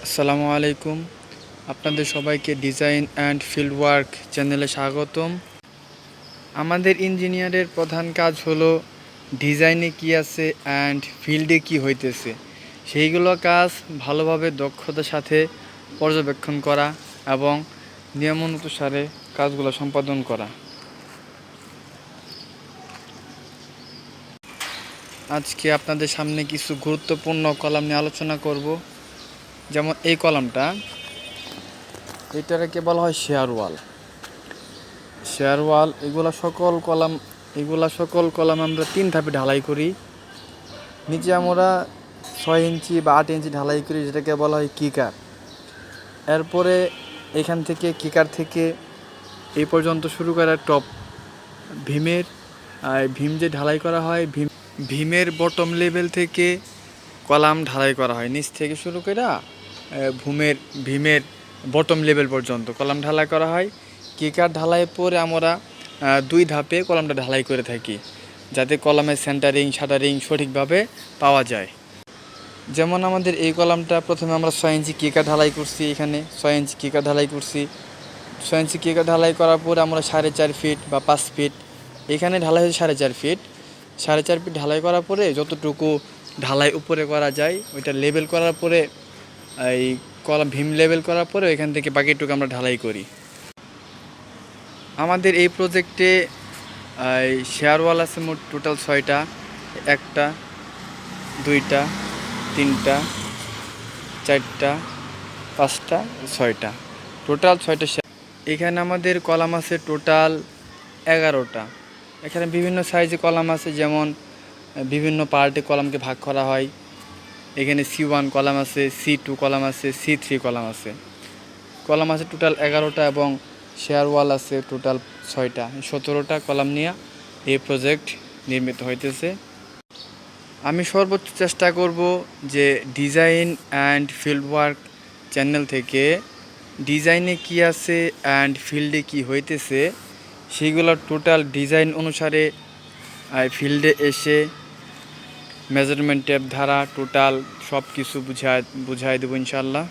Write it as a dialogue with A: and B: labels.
A: আসসালামু আলাইকুম। আপনাদের সবাইকে ডিজাইন অ্যান্ড ফিল্ড ওয়ার্ক চ্যানেলে স্বাগতম। আমাদের ইঞ্জিনিয়ারের প্রধান কাজ হলো ডিজাইনে কি আছে অ্যান্ড ফিল্ডে কি হইতেছে সেইগুলো কাজ ভালোভাবে দক্ষতার সাথে পর্যবেক্ষণ করা এবং নিয়মানুসারে কাজগুলো সম্পাদন করা। আজকে আপনাদের সামনে কিছু গুরুত্বপূর্ণ কলাম নিয়ে আলোচনা করব। যেমন এই কলামটা, এটাকে বলা হয় শেয়ার ওয়াল। এগুলা সকল কলাম আমরা 3 ধাপে ঢালাই করি। নিচে আমরা 6 ইঞ্চি বা 8 ইঞ্চি ঢালাই করি, যেটাকে বলা হয় কিকার। এরপরে এখান থেকে কিকার থেকে এই পর্যন্ত শুরু করা টপ ভীম যে ঢালাই করা হয়, ভীমের বটম লেভেল থেকে কলাম ঢালাই করা হয়। নিচ থেকে শুরু করে ভীমের বটম লেভেল পর্যন্ত কলাম ঢালাই করা হয়। কিকার ঢালাইয়ের পরে আমরা 2 ধাপে কলামটা ঢালাই করে থাকি, যাতে কলামের সেন্টারিং শাটারিং সঠিকভাবে পাওয়া যায়। যেমন আমাদের এই কলামটা প্রথমে আমরা 6 ইঞ্চি কিকার ঢালাই করছি। এখানে 6 ইঞ্চি কিকার ঢালাই করছি। 6 ইঞ্চি কিকার ঢালাই করার পরে আমরা 4.5 ফিট বা 5 ফিট, এখানে ঢালাই হয়েছে 4.5 ফিট। 4.5 ফিট ঢালাই করার পরে যতটুকু ঢালাই উপরে করা যায় ওইটা লেবেল করার পরে, এই কলাম ভীম লেবেল করার পরে এখান থেকে বাকিটুকু আমরা ঢালাই করি। আমাদের এই প্রজেক্টে শেয়ার ওয়াল আছে মোট টোটাল 6টা। 1টা 2টা 3টা 4টা 5টা 6টা, টোটাল 6টা। এখানে আমাদের কলাম আছে টোটাল 11টা। এখানে বিভিন্ন সাইজে কলাম আছে, যেমন বিভিন্ন পার্টে কলামকে ভাগ করা হয়। এখানে C1 কলাম আছে, C2 কলাম আছে, C3 কলাম আছে টোটাল 11টা, এবং শেয়ার ওয়াল আছে টোটাল 6টা। 17টা কলাম নিয়ে এই প্রজেক্ট নির্মিত হইতেছে। আমি সর্বোচ্চ চেষ্টা করব যে design and field work channel থেকে ডিজাইনে কি আছে অ্যান্ড ফিল্ডে কি হইতেছে সেইগুলো টোটাল ডিজাইন অনুসারে ফিল্ডে এসে মেজারমেন্ট টেপ ধারা টোটাল সব কিছু বুঝাই দেবো ইনশাল্লাহ।